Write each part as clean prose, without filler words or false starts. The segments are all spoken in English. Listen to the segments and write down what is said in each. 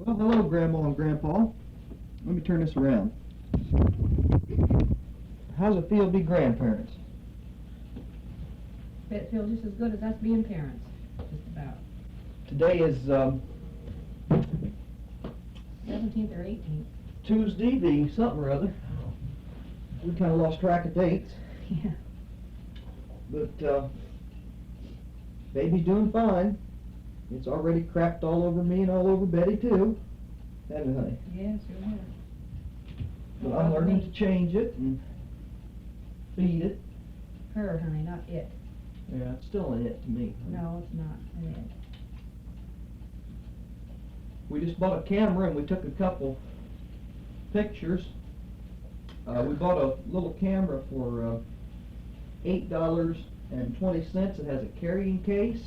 Well, hello, Grandma and Grandpa. Let me turn this around. How's it feel to be grandparents? It feels just as good as us being parents, just about. Today is 17th or 18th. Tuesday, the something or other. We kind of lost track of dates. Yeah. But baby's doing fine. It's already crapped all over me and all over Betty too. Haven't it, honey? Yes, sure have. But I'm learning to change it and feed it. Her, honey, not it. Yeah, it's still an it to me. Honey. No, it's not an it. We just bought a camera and we took a couple pictures. We bought a little camera for $8.20. It has a carrying case.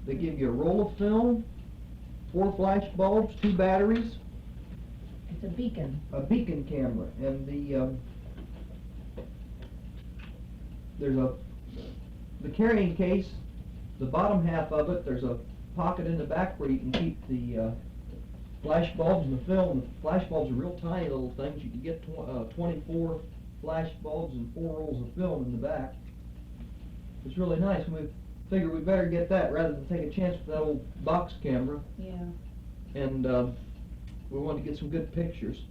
They give you a roll of film, 4 flash bulbs, 2 batteries. It's a beacon. A beacon camera, and the carrying case, the bottom half of it, there's a pocket in the back where you can keep the flash bulbs and the film. The flash bulbs are real tiny little things. You can get 24 flash bulbs and 4 rolls of film in the back. It's really nice. We figured we better get that rather than take a chance with that old box camera. Yeah. And we wanted to get some good pictures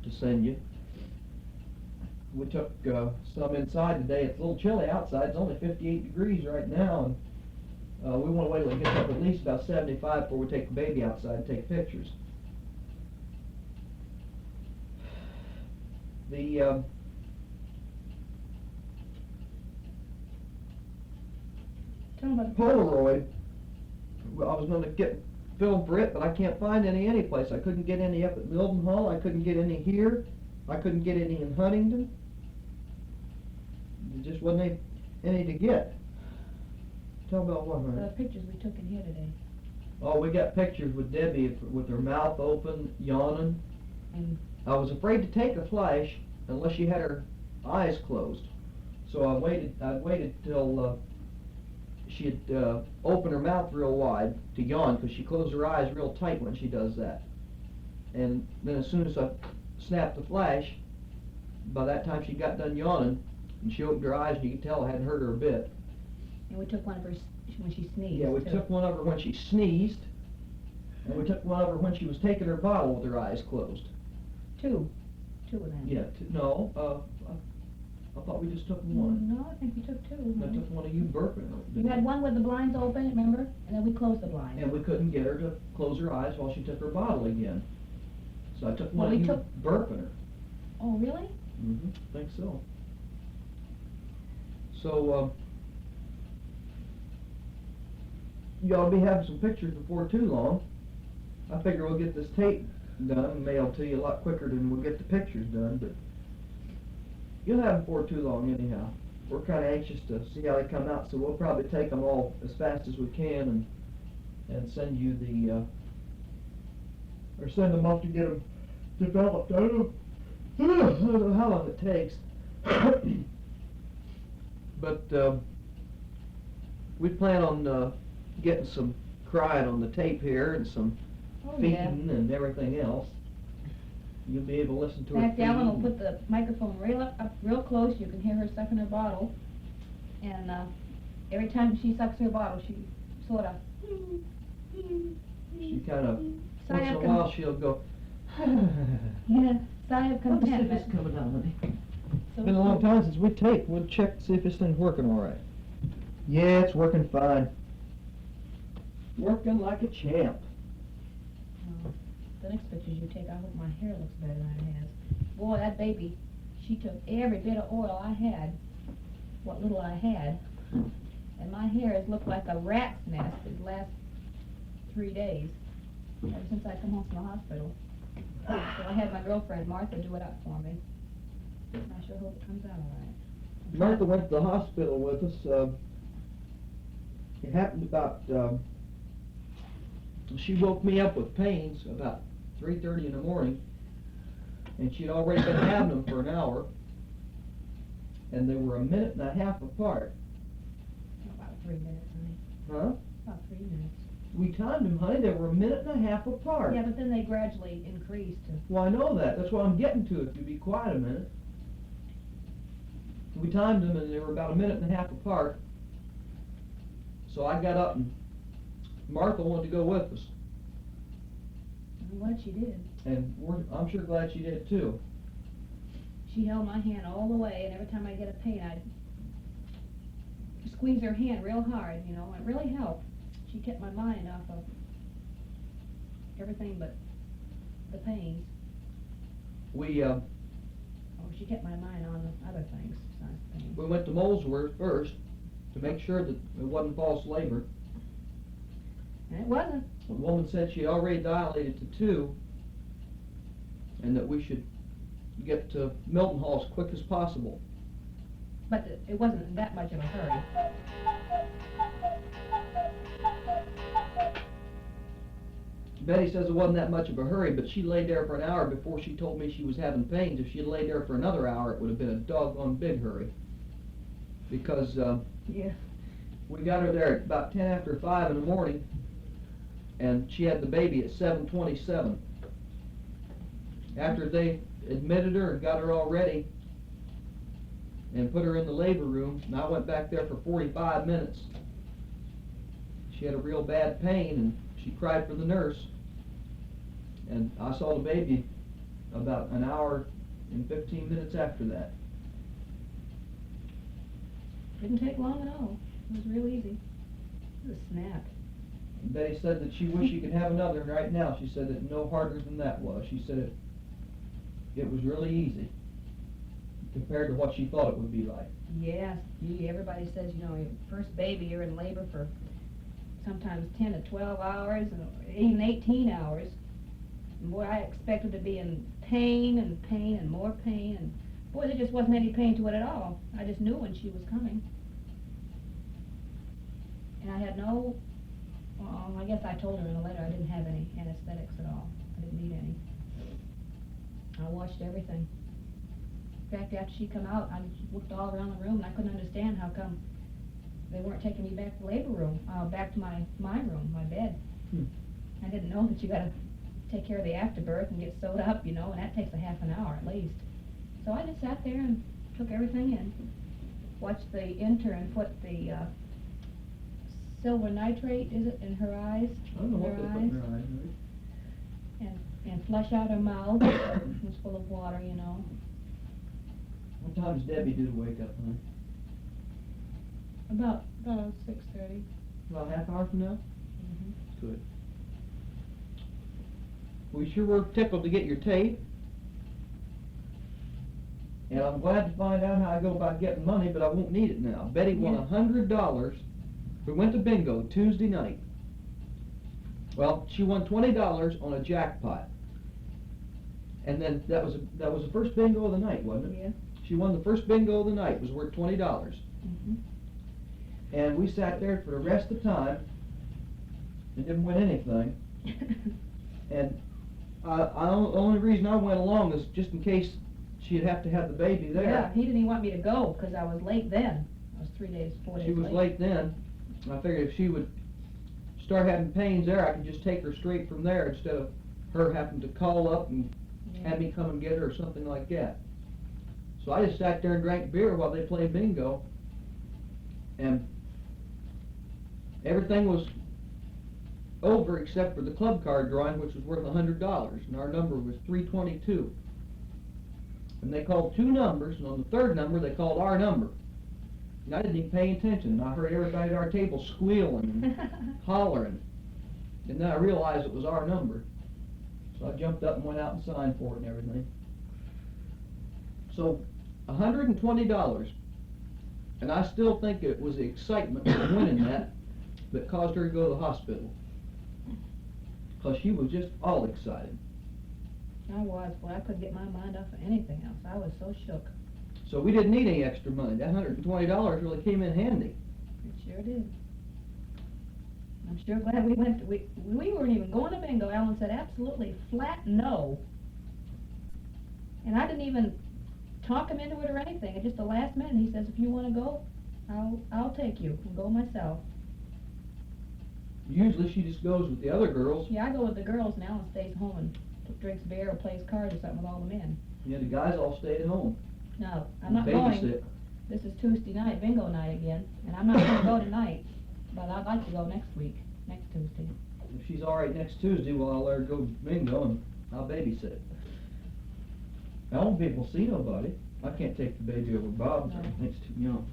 to send you. We took some inside today. It's a little chilly outside. It's only 58 degrees right now, and we want to wait till it gets up at least about 75 before we take the baby outside and take pictures. The Tell them about the Polaroid, well, I was going to get film for it, but I can't find any place. I couldn't get any up at Mildenhall. I couldn't get any here. I couldn't get any in Huntington. There just wasn't any to get. Tell about what, honey? The pictures we took in here today. Oh, we got pictures with Debbie with her mouth open, yawning. And I was afraid to take a flash unless she had her eyes closed. So I waited till she'd open her mouth real wide to yawn, because she closed her eyes real tight when she does that. And then as soon as I snapped the flash, by that time she got done yawning, and she opened her eyes, and you could tell I hadn't hurt her a bit. we took one of her when she sneezed. Yeah, we took one of her when she sneezed, and we took one of her when she was taking her bottle with her eyes closed. Two of them. Yeah, no, I thought we just took one. No, I think we took 2. I took one of you burping. You had one with the blinds open, remember? And then we closed the blinds. And we couldn't get her to close her eyes while she took her bottle again. So I took one of you burping her. Oh, really? Mm-hmm, think so. So, y'all be having some pictures before too long. I figure we'll get this tape done and mailed to you a lot quicker than we'll get the pictures done, but you'll have them before too long anyhow. We're kind of anxious to see how they come out, so we'll probably take them all as fast as we can and send you or send them off to get them developed. I don't know how long it takes. But we plan on getting some crying on the tape here and some feeding and everything else. You'll be able to listen to her. In fact, Alan will put the microphone up real close. You can hear her sucking her bottle. And every time she sucks her bottle, she sort of... She kind of, once in a while, she'll go... Yeah, sigh of contentment. Let's see if it's coming out, honey. So It's been a long time since we taped. We'll check to see if this thing's working all right. Yeah, it's working fine. Working like a champ. The next pictures you take, I hope my hair looks better than it has. Boy, that baby, she took every bit of oil I had, what little I had, and my hair has looked like a rat's nest these last 3 days, ever since I come home from the hospital. So I had my girlfriend Martha do it up for me. And I sure hope it comes out all right. Martha went to the hospital with us. It happened about, she woke me up with pains about 3:30 in the morning, and she'd already been having them for an hour, and they were 1.5 minutes apart. About 3 minutes, honey. Huh? About 3 minutes. We timed them, honey, they were a minute and a half apart. Yeah, but then they gradually increased. Well, I know that, that's what I'm getting to, if you be quiet a minute. We timed them and they were about a minute and a half apart. So I got up and Martha wanted to go with us. I'm glad she did. And I'm sure glad she did too. She held my hand all the way, and every time I get a pain, I'd squeeze her hand real hard, you know, it really helped. She kept my mind off of everything but the pains. She kept my mind on the other things besides the pain. We went to Molesworth first to make sure that it wasn't false labor. And it wasn't. The woman said she already dilated to 2 and that we should get to Milton Hall as quick as possible. But it wasn't in that much of a hurry. Betty says it wasn't that much of a hurry, but she laid there for an hour before she told me she was having pains. If she had laid there for another hour, it would have been a doggone big hurry. Because Yeah. we got her there at about 10 after 5 in the morning, and she had the baby at 7:27. After they admitted her and got her all ready and put her in the labor room, and I went back there for 45 minutes. She had a real bad pain, and she cried for the nurse. And I saw the baby about an hour and 15 minutes after that. Didn't take long at all. It was real easy. It was a snap. And Betty said that she wished she could have another right now. She said that no harder than that was. She said it was really easy compared to what she thought it would be like. Yes, everybody says, you know, your first baby, you're in labor for sometimes 10 to 12 hours, and even 18 hours. And boy, I expected to be in pain and more pain, and boy, there just wasn't any pain to it at all. I just knew when she was coming. And I had no, well, I guess I told her in a letter I didn't have any anesthetics at all. I didn't need any. I watched everything. In fact, after she come out, I looked all around the room, and I couldn't understand how come they weren't taking me back to the labor room, back to my room, my bed. I didn't know that you gotta take care of the afterbirth and get sewed up, you know, and that takes a half an hour at least. So I just sat there and took everything in. Watched the intern put the silver nitrate, is it, in her eyes? I don't know what they put in her eyes. And flush out her mouth. It was full of water, you know. What time does Debbie do to wake up, honey? About 6:30. About a half hour from now? Mm-hmm. Good. We sure were tickled to get your tape. And I'm glad to find out how I go about getting money, but I won't need it now. Betty won $100. We went to bingo Tuesday night. Well, she won $20 on a jackpot. And then that was the first bingo of the night, wasn't it? Yeah. She won the first bingo of the night. It was worth $20. Mm-hmm. And we sat there for the rest of the time and didn't win anything. And the only reason I went along is just in case she'd have to have the baby there. Yeah, he didn't even want me to go because I was late then. I was 4 days She was late then. And I figured if she would start having pains there, I could just take her straight from there instead of her having to call up and have me come and get her or something like that. So I just sat there and drank beer while they played bingo. And everything was over except for the club card drawing, which was worth $100, and our number was 322. And they called 2 numbers, and on the 3rd number they called our number. And I didn't even pay attention, and I heard everybody at our table squealing and hollering. And then I realized it was our number. So I jumped up and went out and signed for it and everything. So, $120. And I still think it was the excitement of winning that caused her to go to the hospital. Because she was just all excited. I was, boy, I couldn't get my mind off of anything else. I was so shook. So we didn't need any extra money. That $120 really came in handy. It sure did. I'm sure glad we went. We weren't even going to bingo. Alan said absolutely flat no. And I didn't even talk him into it or anything. At just the last minute, he says, if you want to go, I'll take you and go myself. Usually she just goes with the other girls. Yeah, I go with the girls now and stays home and drinks beer or plays cards or something with all the men. Yeah, the guys all stayed at home. No, I'm not going. Babysit. This is Tuesday night, bingo night again, and I'm not gonna go tonight, but I'd like to go next week, next Tuesday. If she's all right next Tuesday, well, I'll let her go bingo and I'll babysit. I won't be able to see nobody. I can't take the baby over Bob's. No. I think it's too young.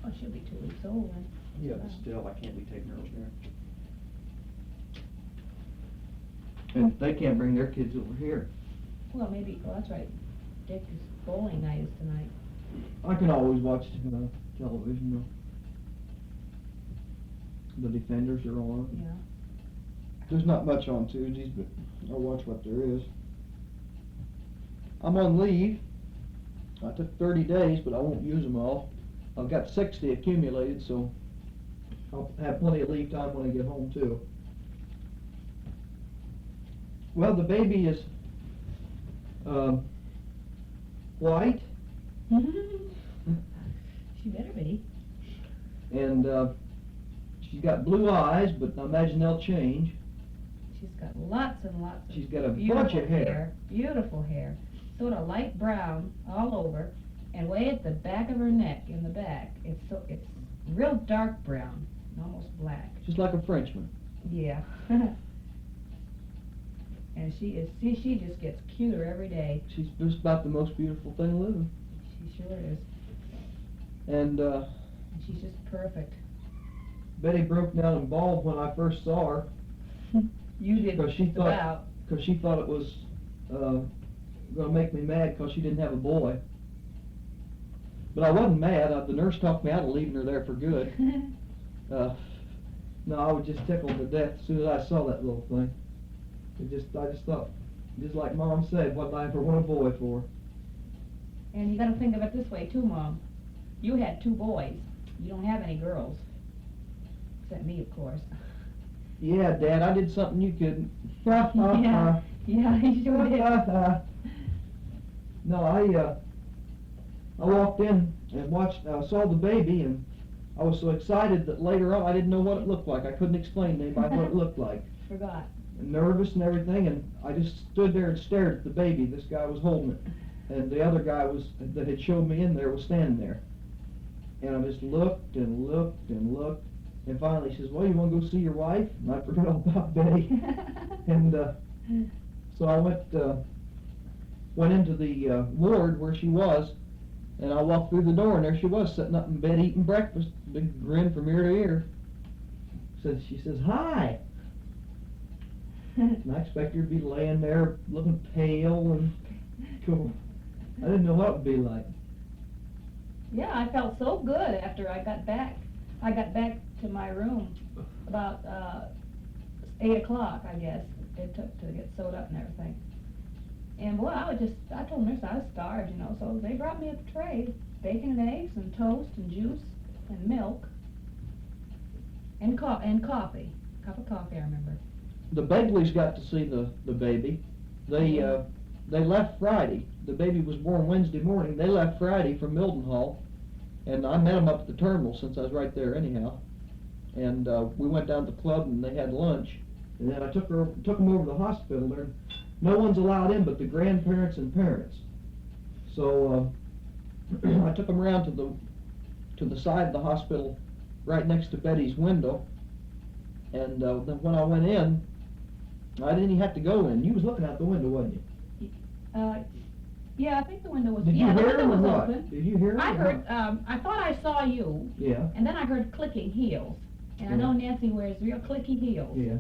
Oh, she'll be 2 weeks old then. Yeah, but still, I can't be taking her over there. And they can't bring their kids over here. Well, maybe, oh, that's right, Dick's bowling night is tonight. I can always watch television though. The Defenders are on. Yeah. There's not much on Tuesdays, but I'll watch what there is. I'm on leave. I took 30 days, but I won't use them all. I've got 60 accumulated, so I'll have plenty of leave time when I get home too. Well, the baby is white, She better be. and she's got blue eyes, but I imagine they'll change. She's got lots and lots of She's got a beautiful bunch of hair. Beautiful hair, sort of light brown all over, and way at the back of her neck, in the back, it's real dark brown, almost black. Just like a Frenchman. Yeah. And she just gets cuter every day. She's just about the most beautiful thing living. She sure is. And And she's just perfect. Betty broke down and bawled when I first saw her. You did Because she just thought- about. Because she thought it was going to make me mad because she didn't have a boy. But I wasn't mad. The nurse talked me out of leaving her there for good. No, I was just tickled to death as soon as I saw that little thing. I just thought, just like Mom said, what did I ever want a boy for? And you gotta think of it this way too, Mom. You had 2 boys. You don't have any girls. Except me, of course. Yeah, Dad, I did something you couldn't. Yeah, you sure did. No, I walked in and saw the baby, and I was so excited that later on I didn't know what it looked like. I couldn't explain to anybody what it looked like. Forgot. And nervous and everything, and I just stood there and stared at the baby. This guy was holding it, and the other guy that had showed me in there was standing there. And I just looked and looked and looked, and finally he says, "Well, you want to go see your wife?" And I forgot all about Betty. And so I went into the ward where she was, and I walked through the door, and there she was, sitting up in bed eating breakfast, big grin from ear to ear. She says, "Hi." And I expect her to be laying there looking pale and cool. I didn't know what it would be like. Yeah, I felt so good after I got back. I got back to my room about 8 o'clock, I guess. It took to get sewed up and everything. And boy, I told the nurse I was starved, so they brought me a tray, bacon and eggs and toast and juice and milk and coffee. A cup of coffee, I remember. The Begleys got to see the baby. They left Friday. The baby was born Wednesday morning. They left Friday from Mildenhall, and I met them up at the terminal since I was right there anyhow. And we went down to the club and they had lunch. And then I took them over to the hospital. There, no one's allowed in but the grandparents and parents. So I took them around to the side of the hospital, right next to Betty's window. And then when I went in, I didn't even have to go in. You was looking out the window, wasn't you? Yeah, I think the window was. Did you the hear window him or was what? open. Did you hear him? I or heard. what? I thought I saw you. Yeah. And then I heard clicking heels. And I know Nancy wears real clicky heels. Yeah.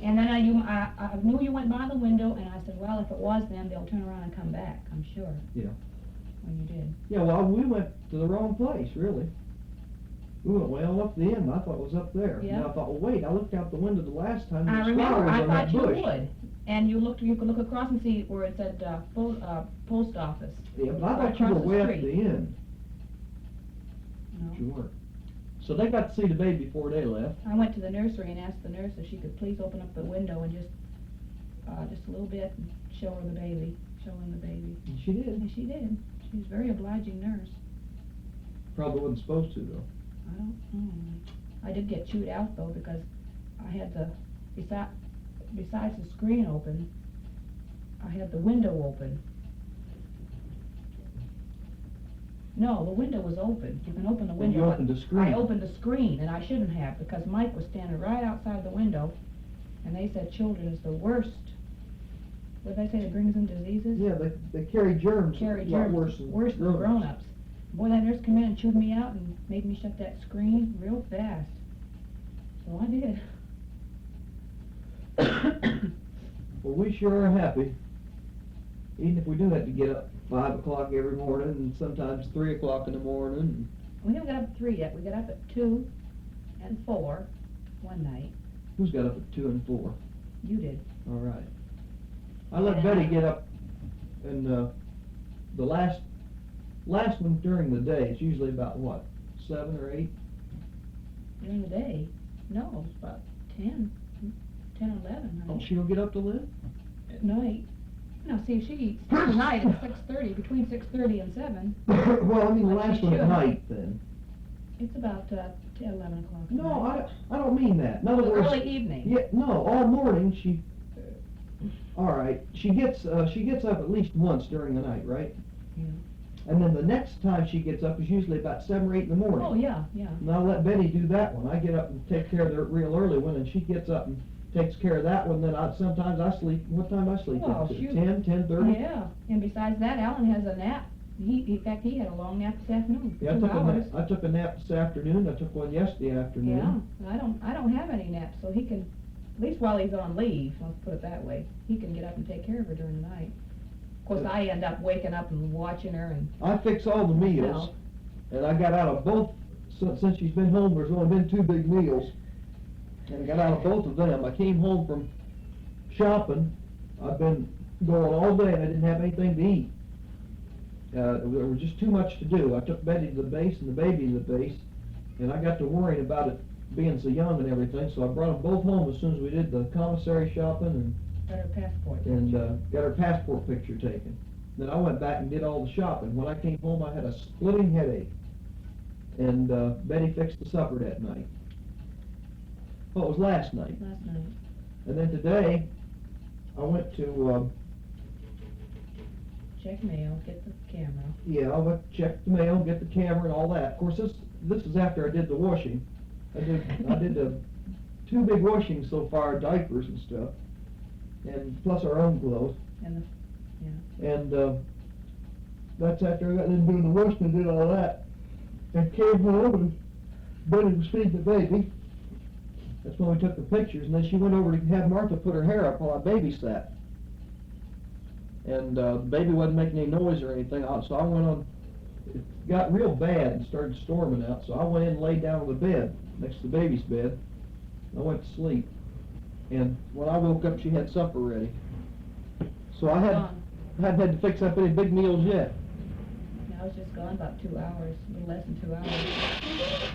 And then I knew you went by the window, and I said, well, if it was them, they'll turn around and come back, I'm sure. Yeah. When you did. Yeah, well, we went to the wrong place, really. We went well up the end. I thought it was up there. Yeah. And I thought, well, wait, I looked out the window the last time. I and the remember, star was I on that thought you bush. would. And you could look across and see where it said post office. Yeah, but I Right thought you were across the way up street. the end. No. But you weren't. So they got to see the baby before they left. I went to the nursery and asked the nurse if she could please open up the window and just a little bit and show her the baby, and she did. she did. She was a very obliging nurse. Probably wasn't supposed to, though. I don't know. I did get chewed out though, because I had the, besides the screen open, I had the window open. No, the window was open. You can open the When window. you but opened the screen. I opened the screen, and I shouldn't have, because Mike was standing right outside the window, and they said children is the worst. What did they say? It brings them diseases? Yeah, they carry germs Carry a lot germs worse than grown-ups. Boy, that nurse came in and chewed me out and made me shut that screen real fast. So I did. Well, we sure are happy. Even if we do have to get up 5 o'clock every morning, and sometimes 3 o'clock in the morning. We haven't got up at 3 yet. We got up at 2 and 4 one night. Who's got up at 2 and 4? You did. All right. I let Yeah. Betty get up, and the last one during the day, it's usually about what, 7 or 8? During the day? No, it's about 10 or 11, Oh, honey. she'll get up to live? At night. Now, see, if she eats tonight at 6:30, between 6:30 and 7, Well, I mean the Like last she one at should. night then. it's about 10, 11 o'clock. at No, night. I don't mean that. In other words, Early evening. yeah, no, all morning she. All right, she gets up at least once during the night, right? Yeah. And then the next time she gets up is usually about 7 or 8 in the morning. Oh, yeah, yeah. And I'll let Betty do that one. I get up and take care of the real early one, and she gets up and takes care of that one. Then sometimes I sleep. What time I sleep? Well, At shoot. 10:30. Yeah, and besides that, Alan has a nap. In fact, he had a long nap this afternoon, Yeah, 2 hours. I took a nap this afternoon. I took one yesterday afternoon. Yeah, I don't have any naps, so he can, at least while he's on leave, let's put it that way, he can get up and take care of her during the night. Of course, I end up waking up and watching her and, I fix all the meals, and I got out of both, since she's been home, there's only been 2 big meals, and I got out of both of them. I came home from shopping. I've been going all day, and I didn't have anything to eat. There was just too much to do. I took Betty to the base and the baby to the base, and I got to worrying about it being so young and everything, so I brought them both home as soon as we did the commissary shopping got her passport. and got her passport picture taken. Then I went back and did all the shopping. When I came home, I had a splitting headache, and Betty fixed the supper that night. Well, it was last night. Last night. And then today, I went to, Check mail, get the camera. I went to check the mail, get the camera and all that. Of course, this is after I did the washing. I did 2 big washings so far, diapers and stuff, and plus our own clothes. And the, yeah. And that's after I got done doing the washing and did all that. And came home and Betty was feeding the baby. That's when we took the pictures, and then she went over to have Martha put her hair up while I babysat. And the baby wasn't making any noise or anything, so I went on, it got real bad and started storming out, so I went in and laid down on the bed, next to the baby's bed. I went to sleep. And when I woke up, she had supper ready. So I hadn't had to fix up any big meals yet. Yeah, I was just gone about 2 hours, a little less than 2 hours.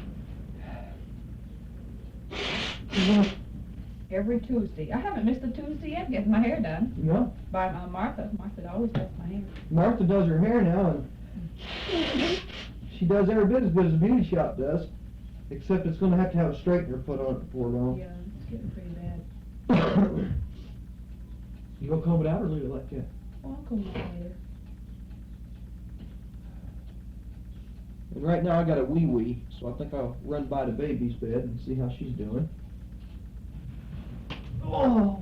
Every Tuesday. I haven't missed a Tuesday yet getting my hair done. No, By Martha. Martha always does my hair. Martha does her hair now, and she does every bit as good as a beauty shop does, except it's going to have a straightener put on it before long. Yeah, it's getting pretty bad. You gonna comb it out or leave it like that? Oh, I'll comb it later. And right now I got a wee, so I think I'll run by the baby's bed and see how she's doing. Oh!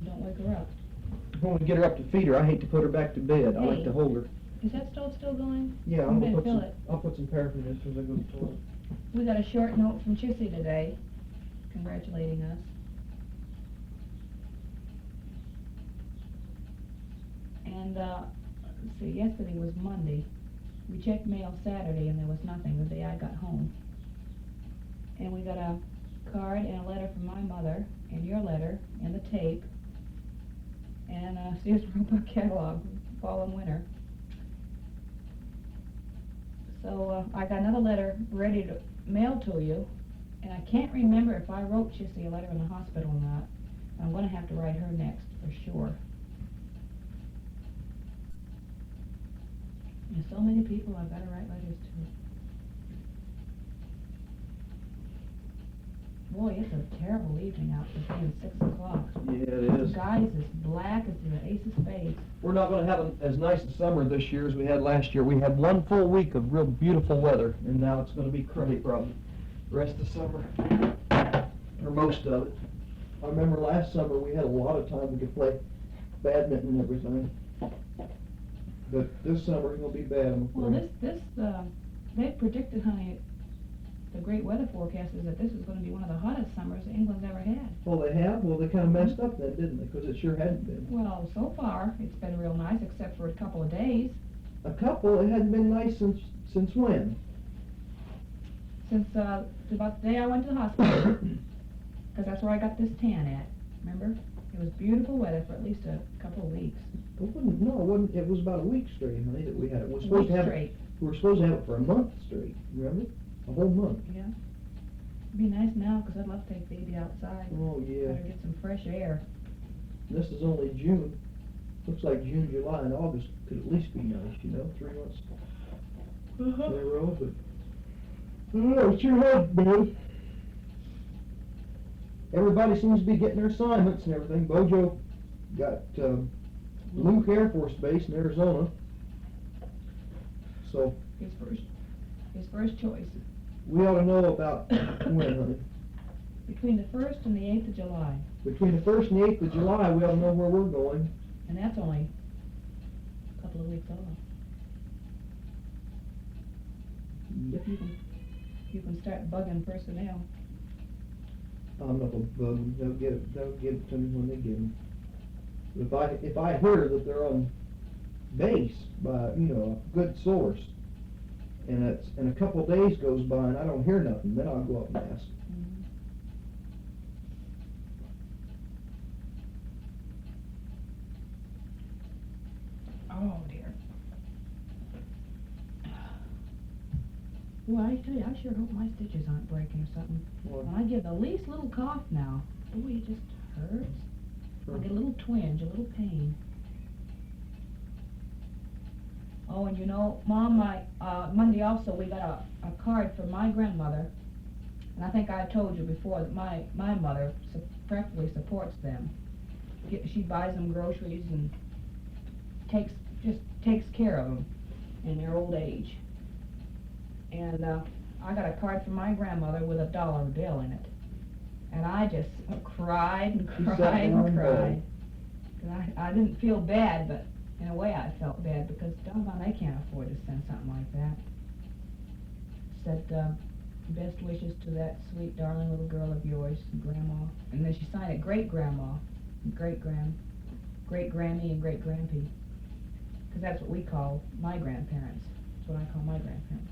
Don't wake her up. When we get her up to feed her, I hate to put her back to bed. I like Hey. to hold her. Is that stove still going? Yeah, You better fill it. I'll put some paraffin in as soon as I go to the toilet. We got a short note from Chissy today, congratulating us. And, let's see, yesterday was Monday. We checked mail Saturday and there was nothing the day I got home. And we got a card and a letter from my mother, and your letter, and the tape, and a Sears Roebuck catalog, fall and winter. So, I got another letter ready to mail to you, and I can't remember if I wrote Chissy a letter in the hospital or not. I'm gonna have to write her next, for sure. There's so many people I've gotta write letters to. Boy, it's a terrible evening out for being 6 o'clock. Yeah, it The is. sky is as black as the ace of spades. We're not gonna have as nice a summer this year as we had last year. We had one full week of real beautiful weather, and now it's gonna be cruddy probably the rest of the summer, or most of it. I remember last summer, we had a lot of time we could play badminton and everything. But this summer, it's gonna be bad, I'm Well, afraid. they predicted, honey, the great weather forecast is that this is gonna be one of the hottest summers England's ever had. Well, they have? Well, they kinda messed up then, didn't they? Because it sure hadn't been. Well, so far, it's been real nice, except for a couple of days. A couple, it hadn't been nice since when? Since, about the day I went to the hospital. 'Cause that's where I got this tan at, remember? It was beautiful weather for at least a couple of weeks. It wasn't, it was about a week straight, honey, that we had it. We're A supposed week to have it, straight, we were supposed to have it for a month straight, remember? A whole month. yeah. It'd be nice now, 'cause I'd love to take baby outside. Oh, yeah. Better get some fresh air. This is only June. Looks like June, July, and August could at least be nice, 3 months in a row, but, I don't know, it sure has been. Everybody seems to be getting their assignments and everything. Bojo got, Luke Air Force Base in Arizona. So, His first choice. we ought to know about when, honey. Between the 1st and the 8th of July, Between the 1st and the 8th of July, we ought to know where we're going. and that's only a couple of weeks off. Yep. You can start bugging personnel. I'm not gonna bug them, they'll give it to me when they get them. But if I hear that they're on base by, a good source, and a couple of days goes by and I don't hear nothing, then I'll go up and ask. Oh dear. Well, I tell you, I sure hope my stitches aren't breaking or something. When I get the least little cough now, boy, it just hurts. I get a little twinge, a little pain. Oh, and Mom, Monday also we got a card from my grandmother, and I think I told you before that my mother practically supports them. She buys them groceries and takes care of them in their old age. And I got a card from my grandmother with a dollar bill in it. And I just cried and cried and cried. 'Cause I didn't feel bad, but in a way I felt bad because doggone, they can't afford to send something like that. Said, best wishes to that sweet, darling little girl of yours, Grandma. And then she signed it Great-Grandma, Great-Grammy, and Great-Grandpy. Because that's what we call my grandparents. That's what I call my grandparents.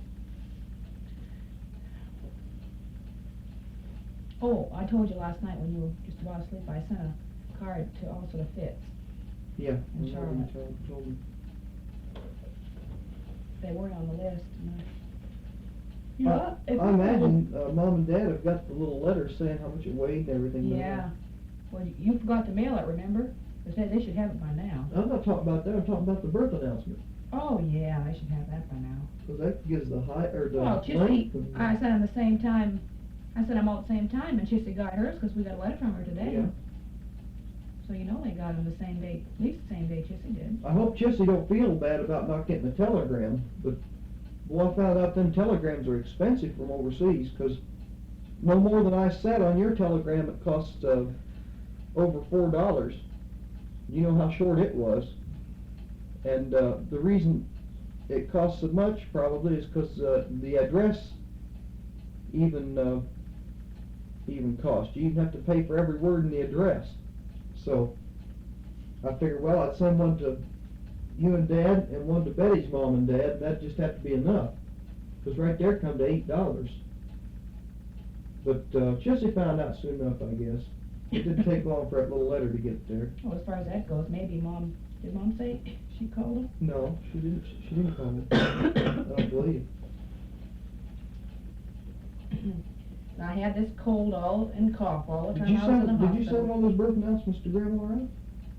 Oh, I told you last night when you were just about asleep, I sent a card to also to Fitz. Yeah. In Charlotte. Told me. They weren't on the list. I imagine Mom and Dad have got the little letter saying how much it weighed and everything. Yeah. Well, you forgot to mail it, remember? They said they should have it by now. I'm not talking about that, I'm talking about the birth announcement. Oh, yeah, they should have that by now. Because that gives the height, or the Well, length. Chissy, and- I sent them the same time. I sent them all at the same time, and Chissy got hers because we got a letter from her today. Yeah. So they got them the same day, at least the same day Chissy did. I hope Chissy don't feel bad about not getting a telegram, but boy, I found out them telegrams are expensive from overseas, because no more than I said on your telegram, it cost over $4. You know how short it was. And the reason it costs so much probably is because the address even cost. You even have to pay for every word in the address. So I figured, well, I'd send one to you and Dad and one to Betty's mom and dad. That'd just have to be enough, because right there come to $8. But Chissy found out soon enough, I guess. It didn't take long for that little letter to get there. Well, as far as that goes, maybe did Mom say she called him? No, she didn't. She didn't call me. I don't believe. And I had this cold and cough all the Did time you I was in the send? hospital. Did you send all those birth announcements to Grandma, right?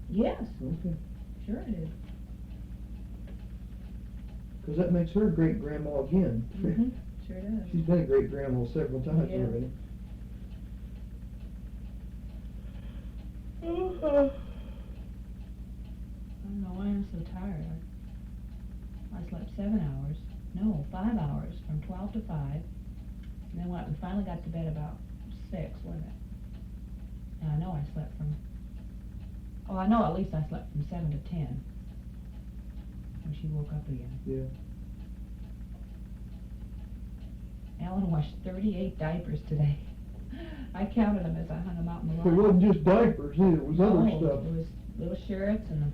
Yes, Okay. sure I did. Because that makes her great grandma again. Mm-hmm. Sure does. She's been a great grandma several times Yeah. already. I don't know why I'm so tired. I slept 7 hours. No, 5 hours, from 12 to 5. And then we finally got to bed about 6, wasn't it? And I know I slept from, I know at least I slept from 7 to 10. When she woke up again. Yeah. Alan washed 38 diapers today. I counted them as I hung them out in the It lawn. wasn't just diapers either, it was other stuff. It was little shirts and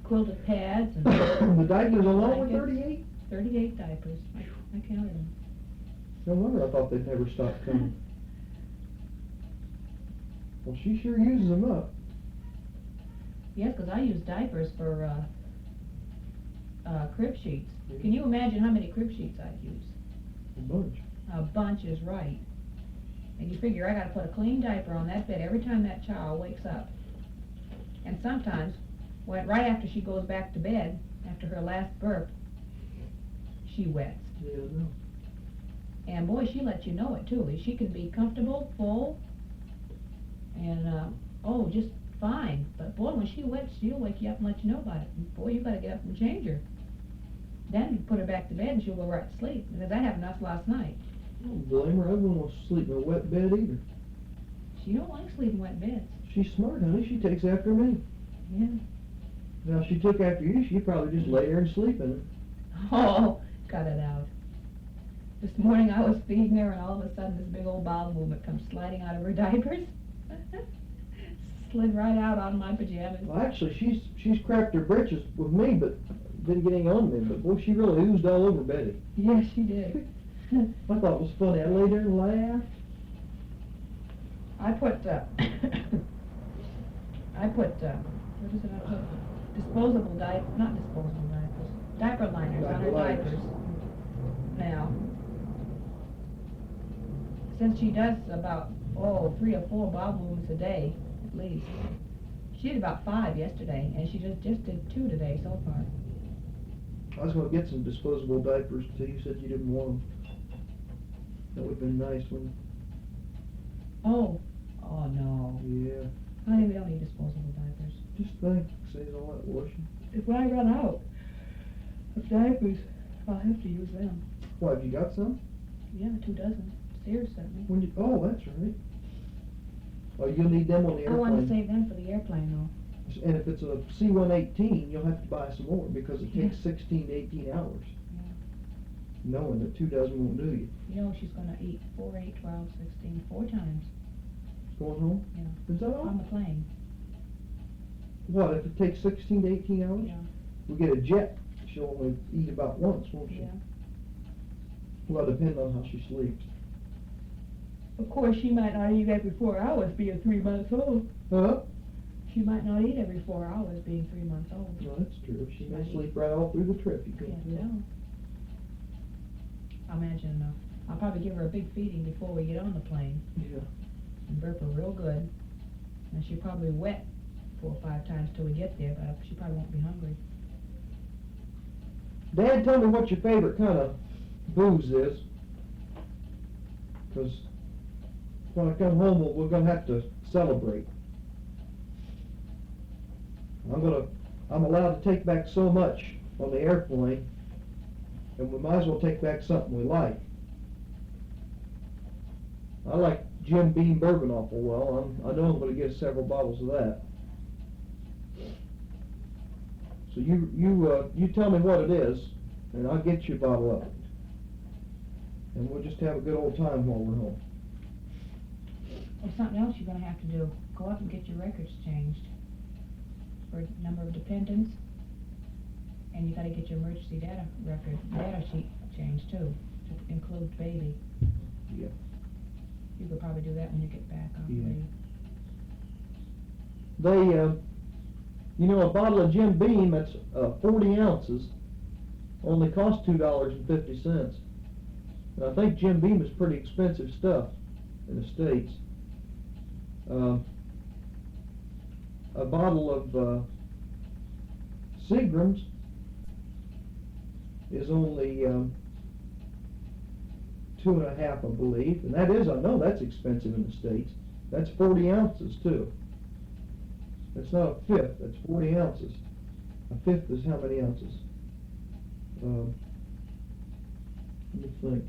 quilted pads and The diapers alone were blankets. 38? 38 diapers. I counted them. No wonder I thought they'd never stop coming. Well, she sure uses them up. Yes, because I use diapers for crib sheets. Can you imagine how many crib sheets I'd use? A bunch. A bunch is right. And you figure I gotta put a clean diaper on that bed every time that child wakes up. And sometimes, right after she goes back to bed, after her last burp, she wets. Yeah, I know. And boy, she lets you know it too. She can be comfortable, full, and just fine. But boy, when she wets, she'll wake you up and let you know about it. And boy, you gotta get up and change her. Then you put her back to bed and she'll go right to sleep. Because that happened to us last night. I don't blame her. I wouldn't want to sleep in a wet bed either. She don't like sleeping in wet beds. She's smart, honey. She takes after me. Yeah. Now, if she took after you, she'd probably just lay there and sleep in it. Oh, cut it out. This morning I was feeding her and all of a sudden this big old bowel movement comes sliding out of her diapers. Slid right out on my pajamas. Well, actually, she's crapped her britches with me, but didn't get any on me. But boy, she really oozed all over Betty. Yes, she did. I thought it was funny. I lay there and laughed. I put, what is it I put? Disposable not disposable diapers, diaper liners on her Diaper liners. diapers. Now, since she does about, 3 or 4 bowel movements a day, at least. She did about 5 yesterday, and she just did 2 today so far. I was going to get some disposable diapers until you said you didn't want them. That would have been nice, wouldn't Oh no. it? Yeah. Honey, we don't need disposable diapers. Just think, saves all that washing. If I run out of diapers, I'll have to use them. What, have you got some? Yeah, 2 dozen. Sears sent me. Oh, that's right. Oh, you'll need them on the I airplane. want to save them for the airplane though. And if it's a C-118, you'll have to buy some more because it takes 16 to 18 hours. Yeah. Knowing that 2 dozen won't do you. You know she's gonna eat 4, 8, 12, 16, 4 times. Going home? Yeah. Is that all? On the plane. What, if it takes 16 to 18 hours? Yeah. We get a jet, she'll only eat about once, won't she? Yeah. Well, depending on how she sleeps. Of course, she might not eat every 4 hours being 3 months old. Huh? She might not eat every 4 hours being 3 months old. No, that's true. She may Right. sleep right all through the trip. You Can't can't tell. tell. I imagine I'll probably give her a big feeding before we get on the plane Yeah. and burp her real good. And she'll probably wet 4 or 5 times till we get there, but she probably won't be hungry. Dad, tell me what your favorite kind of booze is. Because when I come home, we're going to have to celebrate. I'm allowed to take back so much on the airplane, and we might as well take back something we like. I like Jim Beam bourbon awful well. I know I'm going to get several bottles of that. So you tell me what it is, and I'll get you a bottle of it. And we'll just have a good old time while we're home. There's something else you're gonna have to do. Go up and get your records changed for number of dependents, and you gotta get your emergency data sheet changed too, to include baby. Yeah. You could probably do that when you get back on Yeah. leave. They, a bottle of Jim Beam that's 40 ounces only costs $2.50. And I think Jim Beam is pretty expensive stuff in the States. A bottle of Seagram's is only 2.5, I believe, and that is, I know that's expensive in the States. That's 40 ounces too. That's not a fifth, that's 40 ounces. A fifth is how many ounces? Let me think.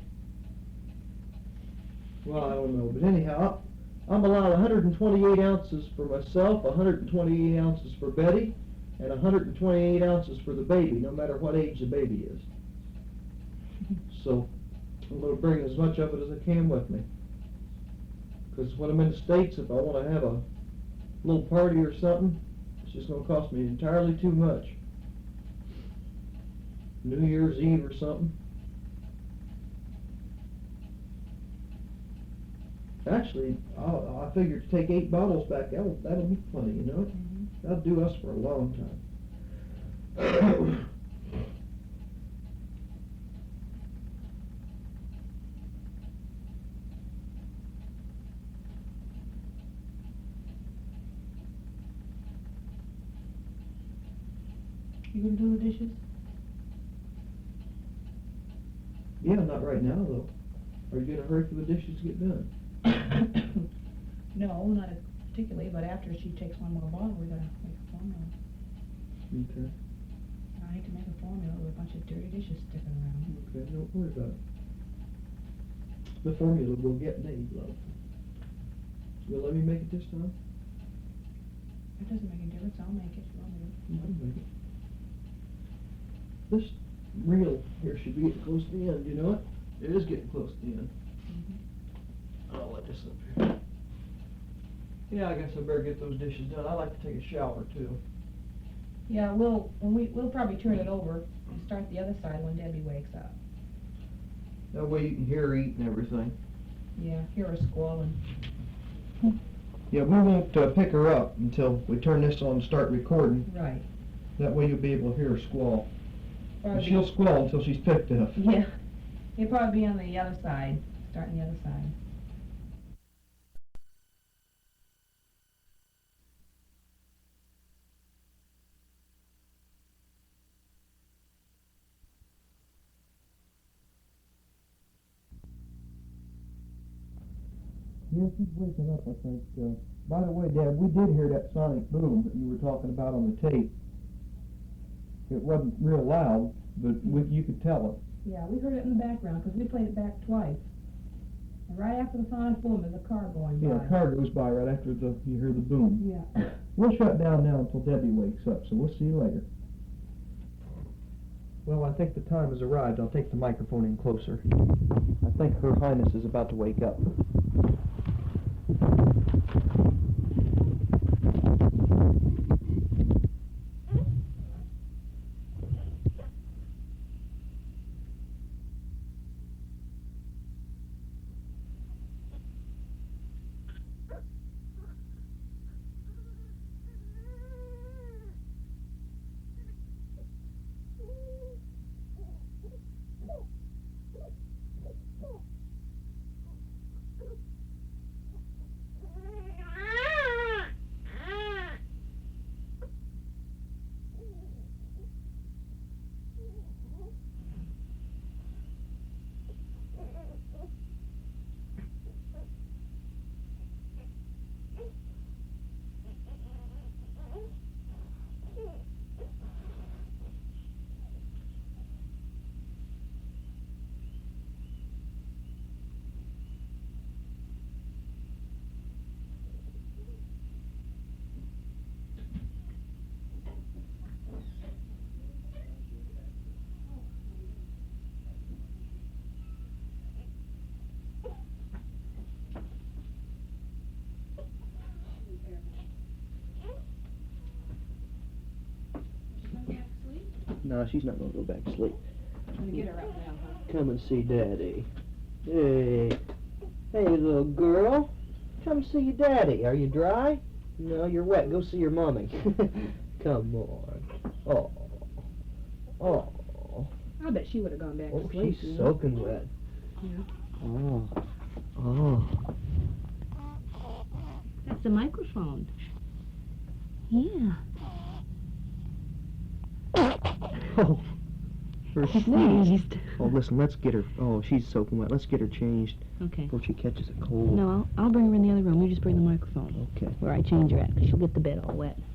Well, I don't know, but anyhow, I'm allowed 128 ounces for myself, 128 ounces for Betty, and 128 ounces for the baby, no matter what age the baby is. So, I'm going to bring as much of it as I can with me. Because when I'm in the States, if I want to have a little party or something, it's just going to cost me entirely too much. New Year's Eve or something. Actually, I figured to take 8 bottles back, that'll be plenty, you know? Mhm. That'll do us for a long time. You gonna do the dishes? Yeah, not right now, though. Are you gonna hurry for the dishes to get done? No, not particularly, but after she takes one more bottle, we're gonna make a formula. Okay. I hate to make a formula with a bunch of dirty dishes sticking around. Okay, don't worry about it. The formula will get made, love. You'll let me make it this time? It doesn't make any difference, I'll make it. I'll make it. I'll make it. This reel here should be getting close to the end, you know it? It is getting close to the end. Mhm. I'll let this up here. Yeah, I guess I better get those dishes done. I'd like to take a shower too. Yeah, we'll probably turn it over and start the other side when Debbie wakes up. That way you can hear her eat and everything. Yeah, hear her squalling. Yeah, we won't pick her up until we turn this on and start recording. Right. That way you'll be able to hear her squall. And Probably- she'll squall until she's picked up. Yeah, it'll probably be on the other side, starting the other side. Yeah, she's waking up, I think. By the way, Dad, we did hear that sonic boom that you were talking about on the tape. It wasn't real loud, but you could tell it. Yeah, we heard it in the background, because we played it back twice. And right after the sonic boom, there's a car going by. Yeah, a car goes by right after you hear the boom. Yeah. We'll shut down now until Debbie wakes up, so we'll see you later. Well, I think the time has arrived. I'll take the microphone in closer. I think Her Highness is about to wake up. No, she's not going to go back to sleep. I'm gonna get her up now, huh? Come and see Daddy. Hey. Hey, little girl. Come see your daddy. Are you dry? No, you're wet. Go see your mommy. Come on. Oh. Oh. I bet she would have gone back Oh, to sleep. she's soaking wet. Yeah. Oh. Oh. That's the microphone. Yeah. Oh. Her Sneezed. Oh, listen, let's get her. Oh, she's soaking wet. Let's get her changed Okay. before she catches a cold. No, I'll bring her in the other room. You just bring the microphone Okay. where I change her at, because she'll get the bed all wet.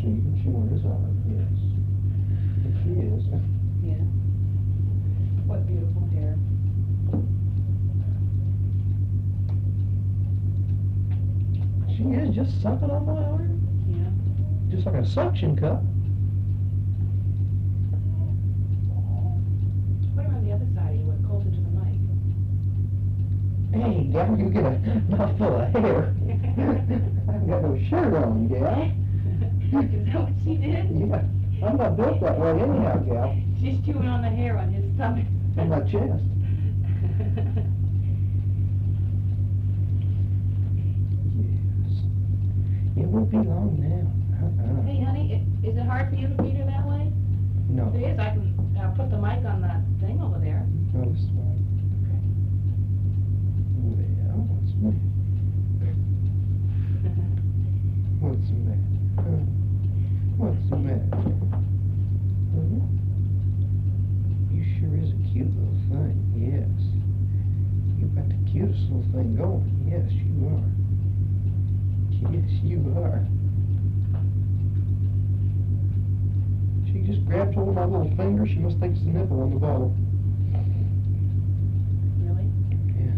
she is on, yes. She is. Yeah. What beautiful hair. She is just sucking on my arm. Yeah. Just like a suction cup. Put her on the other side of you, closer to the mic. Hey, gal, you get a mouthful of hair. I've got no shirt on, gal. Is that what she did? Yeah, I'm not built that way anyhow, gal. She's chewing on the hair on his stomach. On my chest. Yes. It won't be long now. Hey, honey, is it hard for you to feed her that way? No. If it is, I can put the mic on that thing over there. No, it's fine. Well, what's the matter? What's the matter? What's the matter? You sure is a cute little thing, yes. You got the cutest little thing going, yes, you are. Yes, you are. She just grabbed hold of my little finger. She must think it's the nipple on the bottle. Really? Yeah.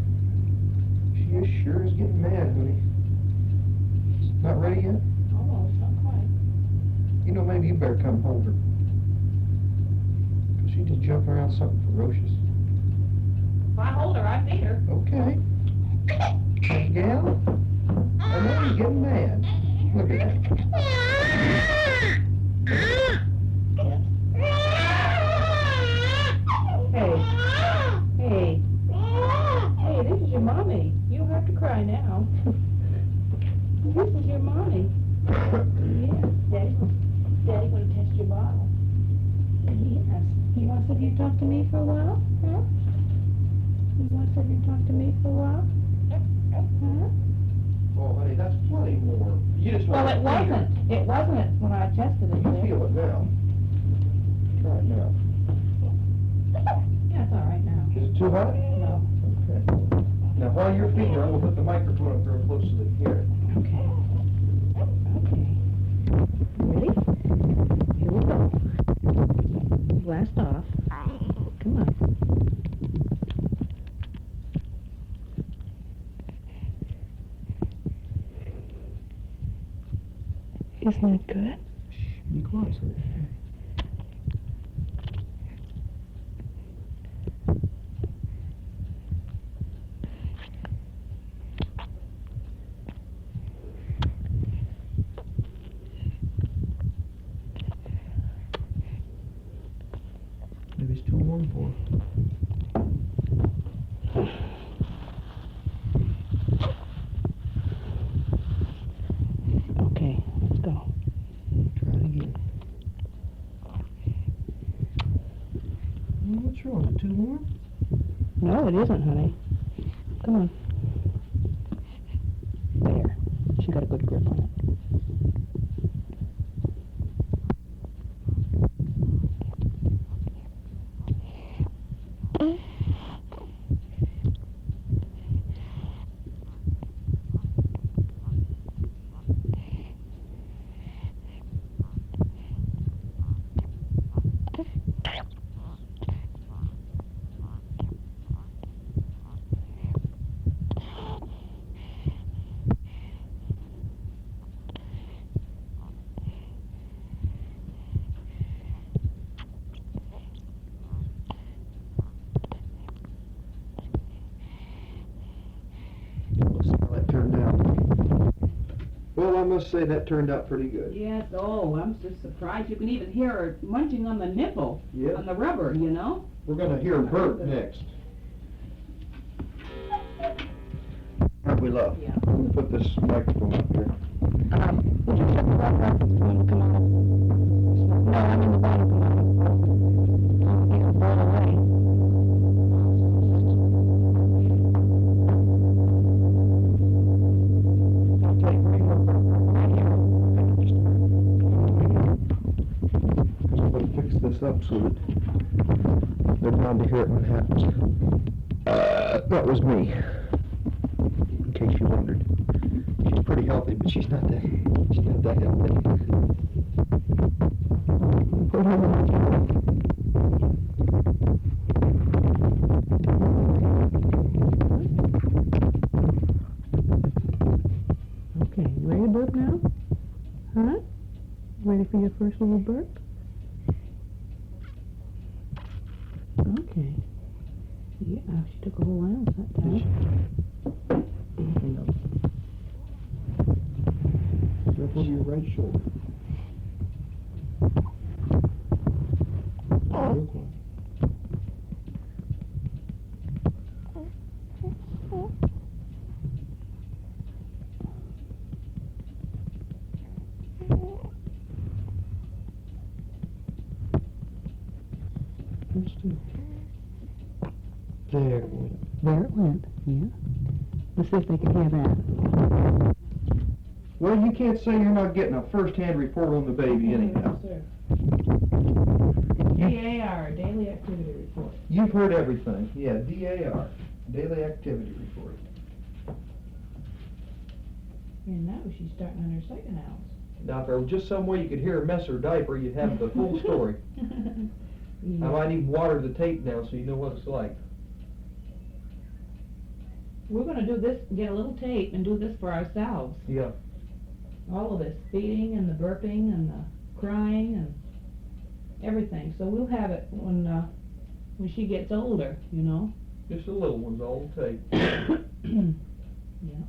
She is sure is getting mad, honey. Not ready yet? Almost, not quite. You know, maybe you better come hold her. 'Cause she just jumping around something ferocious. If I hold her, I feed her. Okay. Gal, I know you're getting mad. Look at that. Hey, this is your mommy. You don't have to cry now. This is your mommy. Yes, Daddy want to test your bottle. Yes. You want to sit here and talk to me for a while? Huh? You want to sit here and talk to me for a while? Huh? Oh, honey, that's plenty more. You just Well, want it wasn't. It wasn't when I adjusted it. You feel it now. Try it now. Yeah, it's all right now. Is it too hot? No. Okay. Now, while you're feeding her, I'm going to put the microphone up real close so they can hear it. Okay. Okay. Ready? Here we go. Blast off. Come on. Isn't that good? Shh, be quiet, sir. Maybe it's too warm for her. Okay, let's go. Try it again. Well, what's wrong? Is it too warm? No, it isn't, honey. Come on. There. She got a good grip on it. Let's see how that turned out. Well, I must say that turned out pretty good. Yes, oh, I'm just surprised. You can even hear her munching on the nipple, Yeah. on the rubber, you know? We're going to hear Bert next. Aren't we, love? Yeah. I'm going to put this microphone up here. Would you check the rubber? Come on. No, I'm in the bottom. Come on. Here, blow it away. Okay, bring her right here. I'm going to fix this up so that they're bound to hear it when it happens. That was me, in case you wondered. She's pretty healthy, but she's not that healthy. Put her on. Okay, you ready to burp now? Huh? Ready for your first little burp? Okay. Yeah, she took a whole ounce that time. Strap on your right shoulder. Real quiet. First two. There it went. There it went, yeah. Let's see if they can hear that. Well, you can't say you're not getting a first-hand report on the baby anyhow. sir. DAR, Daily Activity Report. You've heard everything. Yeah, DAR, Daily Activity Report. And now she's starting on her second ounce. Now, if there was just some way you could hear her mess her diaper, you'd have the full story. I might even water the tape now so you know what it's like. We're gonna do this, get a little tape and do this for ourselves. Yeah. All of this feeding and the burping and the crying and everything. So we'll have it when she gets older, you know. Just the little ones, all it'll take. Yeah.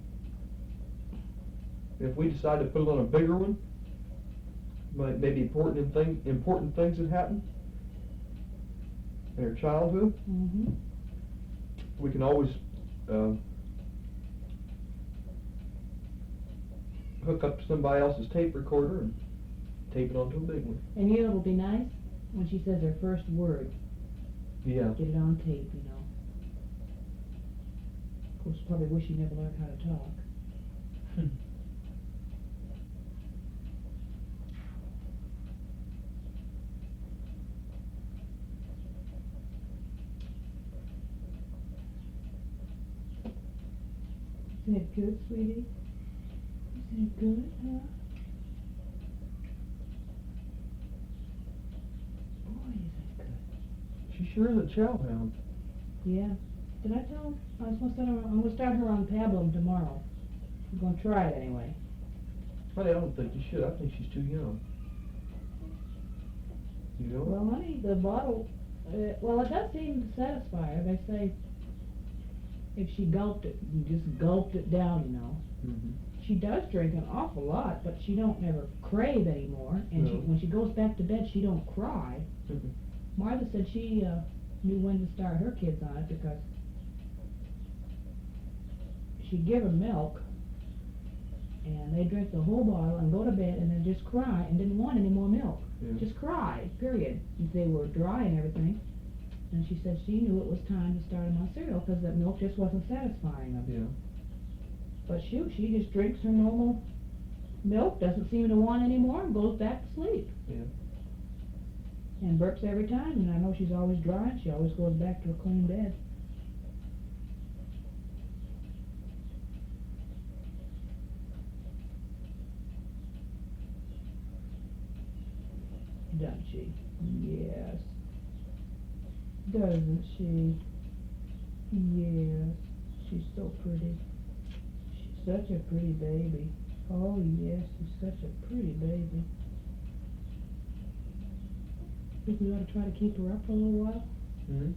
If we decide to put it on a bigger one, maybe important things that happened in her childhood, Mhm. we can always hook up to somebody else's tape recorder and tape it onto a big one. And you know it'll be nice when she says her first word. Yeah. Get it on tape, you know. Of course, probably wish she never learned how to talk. Isn't it good, sweetie? Isn't it good, huh? Boy, is it good. She sure is a chow hound. Yeah. Did I tell her? I'm gonna start her on pablum tomorrow. I'm gonna try it anyway. Honey, I don't think you should. I think she's too young. You know? Well, honey, the bottle, well, it does seem to satisfy her. They say if she gulped it, you just gulped it down, you know. Mm-hmm. She does drink an awful lot, but she don't never crave anymore. And No. when she goes back to bed, she don't cry. Mm-hmm. Martha said she knew when to start her kids on it because she'd give them milk, and they'd drink the whole bottle and go to bed and then just cry and didn't want any more milk. Yeah. Just cry, period. If they were dry and everything. And she said she knew it was time to start them on cereal because that milk just wasn't satisfying them. Yeah. But shoot, she just drinks her normal milk, doesn't seem to want any more, and goes back to sleep. Yeah. And burps every time, and I know she's always dry, and she always goes back to a clean bed. Doesn't she? Yes. Doesn't she? Yes. She's so pretty. She's such a pretty baby. Oh yes, she's such a pretty baby. Think we ought to try to keep her up for a little while? Mm-hmm.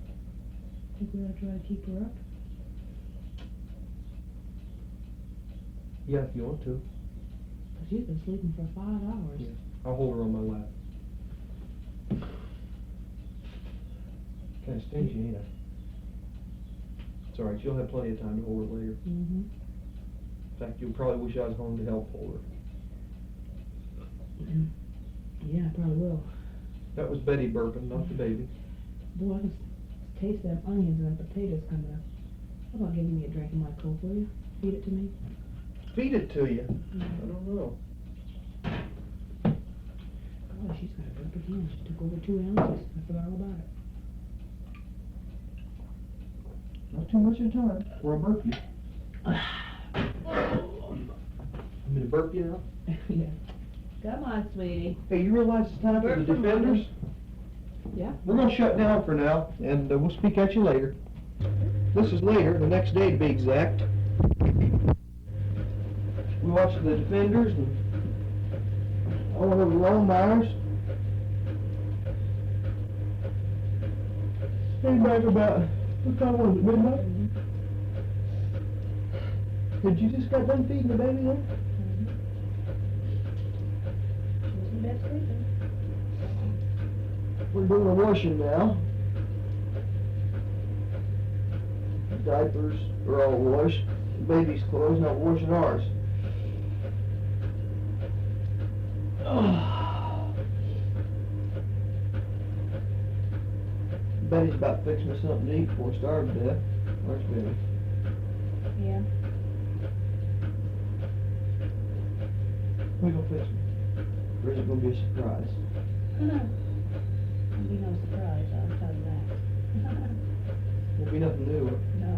Think we ought to try to keep her up? Yeah, if you want to. 'Cause she's been sleeping for 5 hours. Yeah. I'll hold her on my lap. Kind of stingy, ain't I? It's alright, you'll have plenty of time to hold her later. Mm-hmm. In fact, you'll probably wish I was home to help hold her. Yeah, I probably will. That was Betty burping, not the baby. Boy, I can taste them onions and them potatoes coming up. How about giving me a drink of my Coke, will you? Feed it to me. Feed it to you? I don't know. Oh, she's got a burp again. She took over 2 ounces. I forgot all about it. Not too much in time, or I'll burp you. to burp you now? Yeah. Come on, sweetie. Hey, you realize it's time for the Burp for defenders? Mommy. Yeah. We're gonna shut down for now, and we'll speak at you later. This is later, the next day to be exact. We watched the defenders, and I went over the Lone Miners. Came back about, what time was it, midnight? Did you just got done feeding the baby then? She was in bed sleeping. We're doing the washing now. Diapers are all washed. The baby's clothes, not washing ours. Betty's about fixing us something to eat before we starve to death. Where's Betty? Yeah. We gonna fix it. Or is it gonna be a surprise? It'll be no surprise, I'll tell you that. Won't be nothing new. No.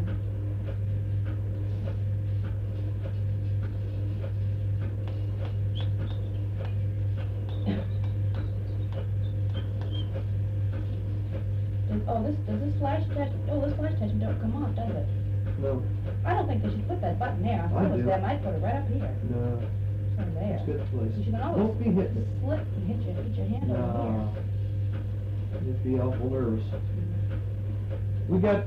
Does this flash touch, this flash touch don't come off, does it? No. I don't think they should put that button there. If I I was do. them, I'd put it right up here. No. So there. It's a good place. You can always Don't be hitting it. slip and hit your hand over No. You'd be awful nervous. We got,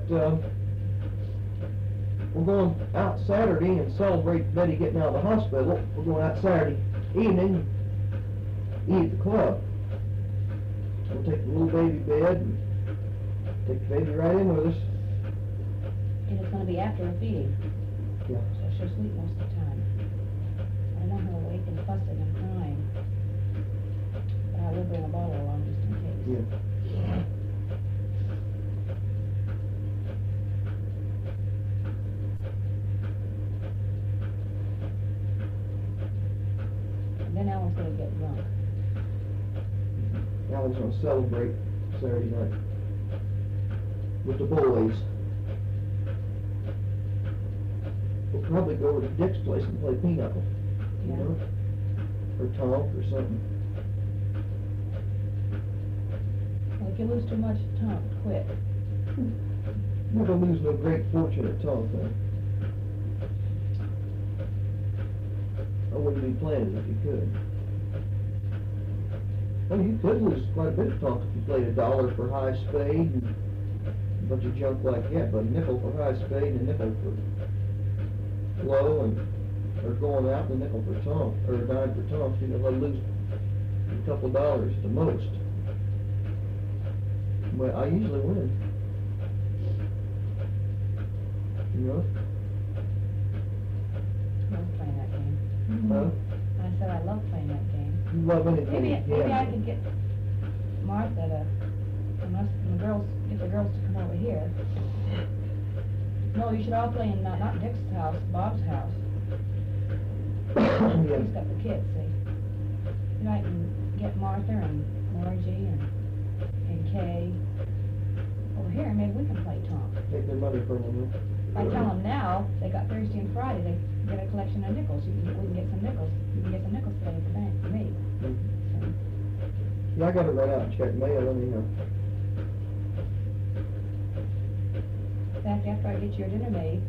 we're going out Saturday and celebrate Betty getting out of the hospital. We're going out Saturday evening, eat at the club. We'll take the little baby bed and take the baby right in with us. And it's gonna be after a feeding, Yeah. so she'll sleep most of the time. I don't want her awake and fussing and crying. But I will bring a bottle along just in case. Yeah. And then Alan's gonna get drunk. Alan's gonna celebrate Saturday night with the boys. We'll probably go over to Dick's place and play pinochle, you Yeah. know? Or Tonk or something. Well, if you lose too much, Tom, quit. You're gonna lose no great fortune at Tonk, though. I wouldn't be playing it if you could. Well, you could lose quite a bit of Tonk if you played $1 for high spade and a bunch of junk like that, but a nickel for high spade and a nickel for low and, or going out and a nickel for Tonk, or a dime for Tonk, you know, they'll lose a couple dollars the most. But I usually win. You know? I love playing that game. Huh? I said I love playing that game. You love anything Maybe, you maybe can. I could get Martha to, unless the girls, get the girls to come over here. No, you should all play in, not Dick's house, Bob's house. Yeah. He's got the kids, see. You know, I can get Martha and Margie and Kay over here, and maybe we can play Tom. Take their money from them. If I tell them now, they got Thursday and Friday, they get a collection of nickels, we can get some nickels. You can get some nickels today at the bank for me. Yeah, I gotta run out and check mail anyhow. In fact, after I get your dinner made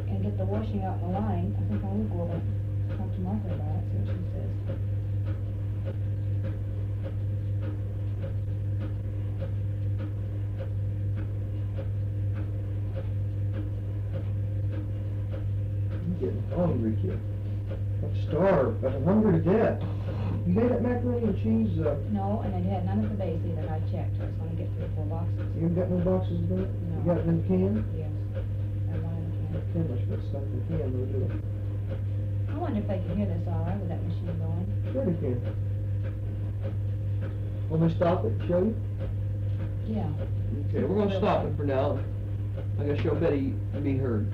and get the washing out in the line, I think I will go over and talk to Martha about it, see what she says. I'm getting hungry, kid. I'm starved. I'm hungry to death. You made that macaroni and cheese, No, and it had none of the base either, I checked, I was gonna get 3 or 4 boxes. you haven't got no boxes of that? No. You got it in the can? Yes, I wanted a can. Can't much put stuff in the can, though, do it. I wonder if they can hear this all right with that machine going. Sure they can. Want me to stop it and show you? Yeah. Okay, we're gonna stop it for now. I'm gonna show Betty and be heard.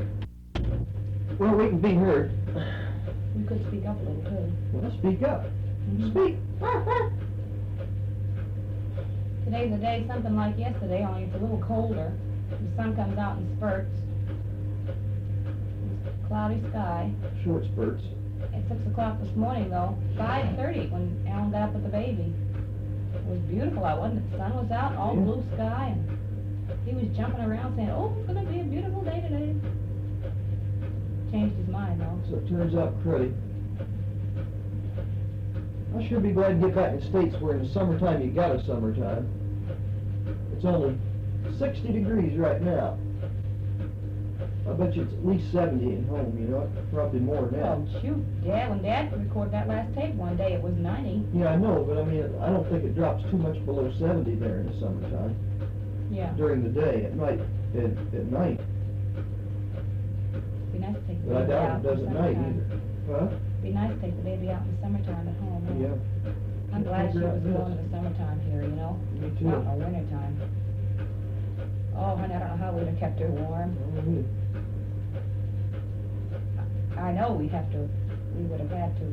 Well, we can be heard. You could speak up a little too. Well, speak up. Mhm. Speak. Today's a day something like yesterday, only it's a little colder. The sun comes out in spurts. It's cloudy sky. short spurts. At 6 o'clock this morning though, 5:30 when Alan got up with the baby. It was beautiful out, wasn't it? The sun was out, all Yeah. blue sky, and he was jumping around saying, oh, it's gonna be a beautiful day today. Changed his mind though. So it turns out cruddy. I sure be glad to get back in the States where in the summertime you got a summertime. It's only 60 degrees right now. I bet you it's at least 70 at home, you know, probably more than that. Oh, shoot, Dad, when Dad recorded that last tape one day, it was 90. Yeah, I know, but I mean, I don't think it drops too much below 70 there in the summertime. Yeah. During the day, at night, at night. Be nice to take the But I baby doubt out it in does the at night summertime. either. Huh? Be nice to take the baby out in the summertime at home. Huh? Yeah. I'm glad she Figure out was this. going in the summertime here, you know? Me Not too. in the wintertime. Oh, honey, I don't know how we'd have kept her warm. I know we would have had to,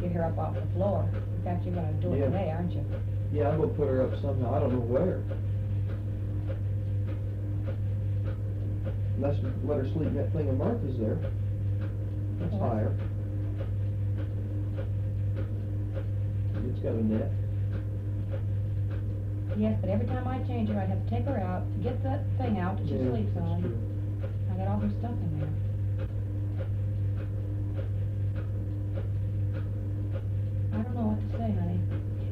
get her up off the floor. In fact, you're gonna do it Yeah. today, aren't you? Yeah, I'm gonna put her up somehow, I don't know where. Unless we let her sleep in that thing of Martha's there. That's Well, higher. It's got a net. Yes, but every time I change her, I have to take her out, to get that thing out that she Yeah, sleeps that's on. true. I got all her stuff in there. I don't know what to say, honey.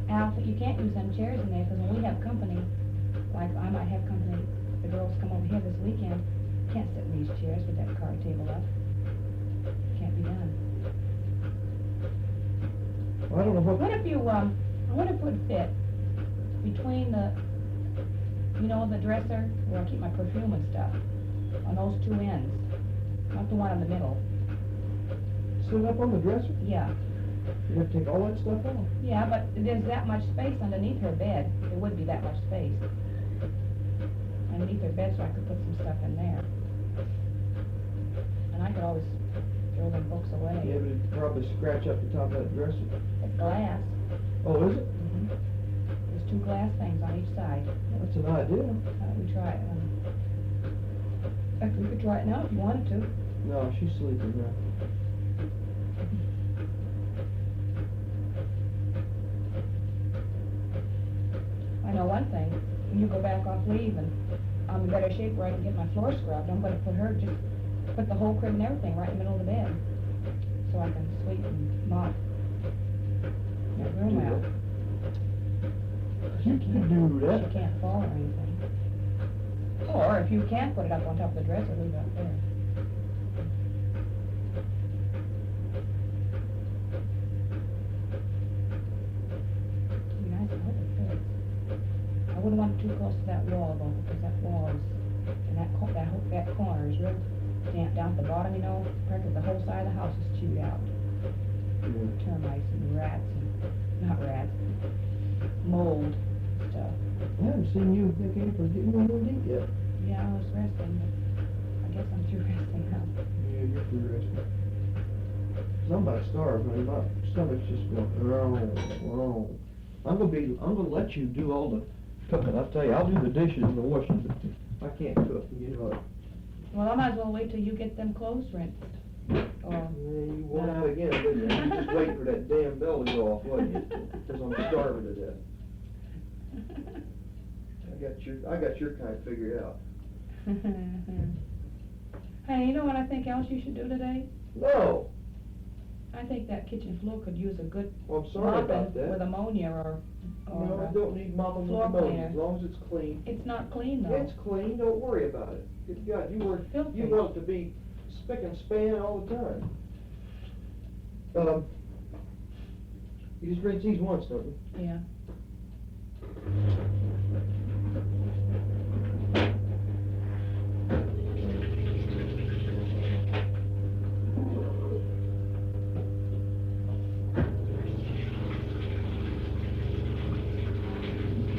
Alf, you can't use them chairs in there, because when we have company, like I might have company, the girls come over here this weekend, can't sit in these chairs with that card table up. Can't be done. I don't know what. What if you, I wonder if it would fit between the, you know, the dresser where I keep my perfume and stuff, on those two ends, not the one in the middle. Sit up on the dresser? Yeah, You have to take all that stuff off. yeah, but there's that much space underneath her bed. There would be that much space underneath her bed, so I could put some stuff in there. And I could always throw them books away. Yeah, but it'd probably scratch up the top of that dresser. It's glass. Oh, is it? There's two glass things on each side. That's an idea. We try it. In fact, we could try it now if you wanted to. No, she's sleeping now. I know one thing, when you go back off leave and I'm in better shape where I can get my floor scrubbed, I'm gonna put the whole crib and everything right in the middle of the bed, so I can sweep and mop that room out. You can do that. She can't fall or anything. Or if you can't put it up on top of the dresser, leave it up there. It'd be nice, I hope it fits. I wouldn't want it too close to that wall though, because that wall is, and that corner is real damp down at the bottom, you know, practically the whole side of the house is chewed out. Yeah. Termites and rats and, not rats, mold stuff. I haven't seen you make any for getting one to eat yet. Yeah, I was resting, but I guess I'm through resting now. Yeah, you're through resting. 'Cause I'm about starved, man. My stomach's just going, wrong. I'm gonna let you do all the cooking. I'll tell you, I'll do the dishes and the washing, but I can't cook, you know. Well, I might as well wait till you get them clothes rinsed. Or, Yeah, you went out again, didn't you? You were just waiting for that damn bell to go off, wasn't you? Because I'm starving to death. I got your kind figured out. Hey, you know what I think else you should do today? No! I think that kitchen floor could use a good Well, I'm sorry about mopping with that. ammonia or No, I don't need mopping with floor ammonia, cleaner. as long as it's clean. It's not clean though. It's clean, don't worry about it. Good God, Filthy. you want it to be spick and span all the time. You just rinse these once, don't you? Yeah.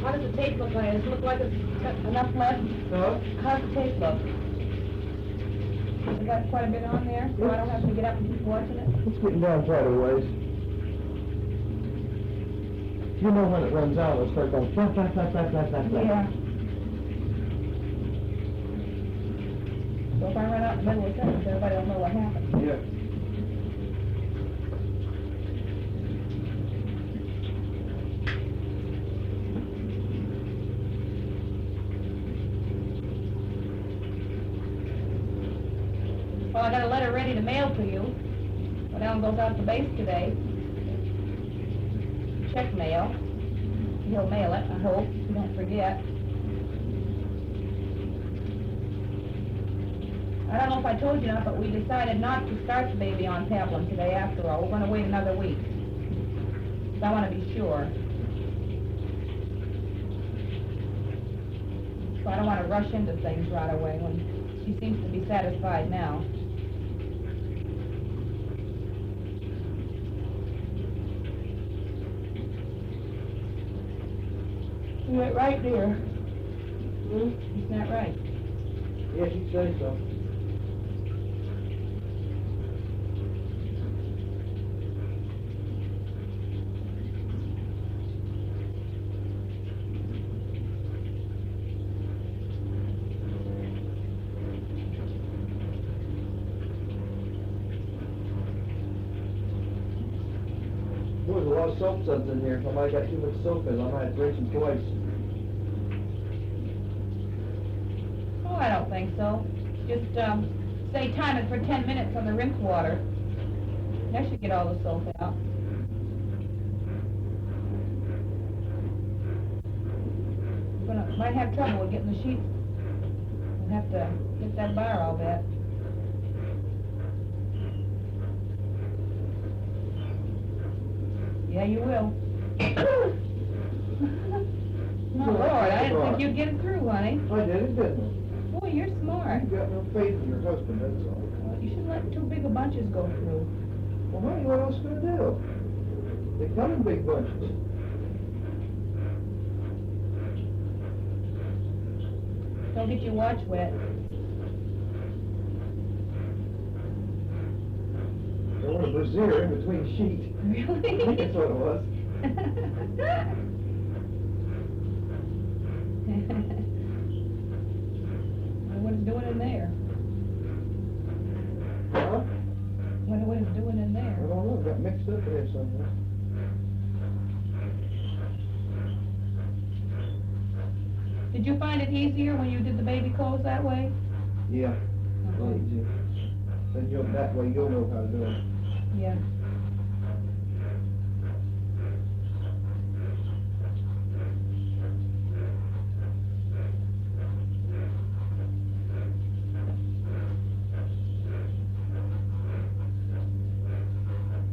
How does the tape look like? Does it look like it's got enough left? Huh? How's the tape look? Has it got quite a bit on there, so I don't have to get up and keep watching it? It's getting down quite a ways. You know when it runs out, it'll start going flap, flap, flap, flap, flap, flap, flap. Yeah. So if I run out in the middle of the sentence, everybody will know what happened. Yeah. Well, I got a letter ready to mail to you. When Alan goes out to base today. Check mail. He'll mail it, I hope, if you don't forget. I don't know if I told you not, but we decided not to start the baby on Pavlin today after all. We're going to wait another week. So I want to be sure. So I don't want to rush into things right away when she seems to be satisfied now. You went right, dear. Isn't that right? Yes, you say so. There's a lot of soap suds in here. I might have got too much soap in. I might have to rinse them twice. Oh, I don't think so. Just, say time it for 10 minutes on the rinse water. That should get all the soap out. Might have trouble with getting the sheets. We'll have to get that bar, I'll bet. Yeah, you will. Oh, Lord, I didn't think you'd get it through, honey. I did it, didn't Boy, you're I? smart. You got no faith in your husband, that's all. You shouldn't let too big of bunches go through. Well, honey, what else can I do? They come in big bunches. Don't get your watch wet. I want a brassiere in between sheets. Really? I think that's what it was. What it's doing in there? Huh? What it's doing in I there? don't know, it got mixed up in there somewhere. Did you find it easier when you did the baby clothes that way? Yeah, a lot easier. Then you'll, that way you'll know how to do it. Yeah.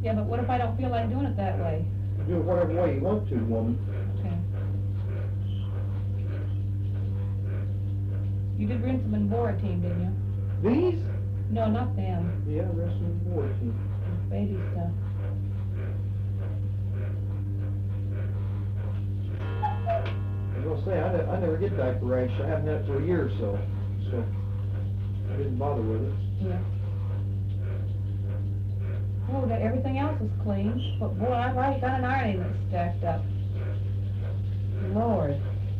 Yeah, but what if I don't feel like doing it that way? Do it whatever way you want to, woman. Okay. You did rinse them in Boratine, didn't you? These? No, not them. Yeah, the rest of them board. Baby stuff. I was gonna say, I never get diaper rash. I haven't had it for a year or so. So, I didn't bother with it. Yeah. Oh, everything else is clean, but boy, I've already got an ironing that's stacked up. Lord.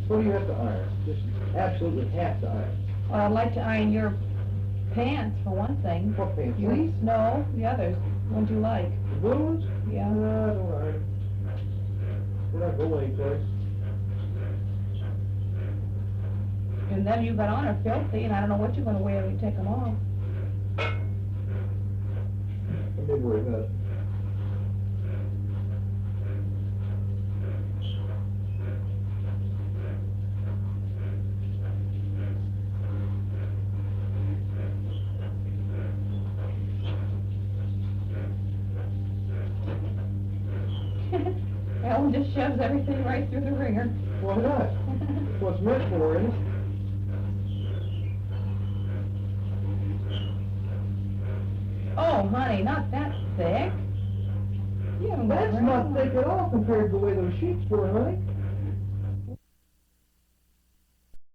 What do you have to iron? Just absolutely have to iron. Well, I'd like to iron your pants, for one thing. What pants? Your- These? No, the others. Ones you like. The blue ones? Yeah. No, I don't iron them. They're not going anyplace. And them you got on are filthy, and I don't know what you're gonna wear when you take them off. I did worry about it. Ellen just shoves everything right through the ringer. Why not? That's what it's meant for, isn't it? Oh, honey, not that thick. You haven't got That's very not long. thick at all compared to the way those sheets were, honey.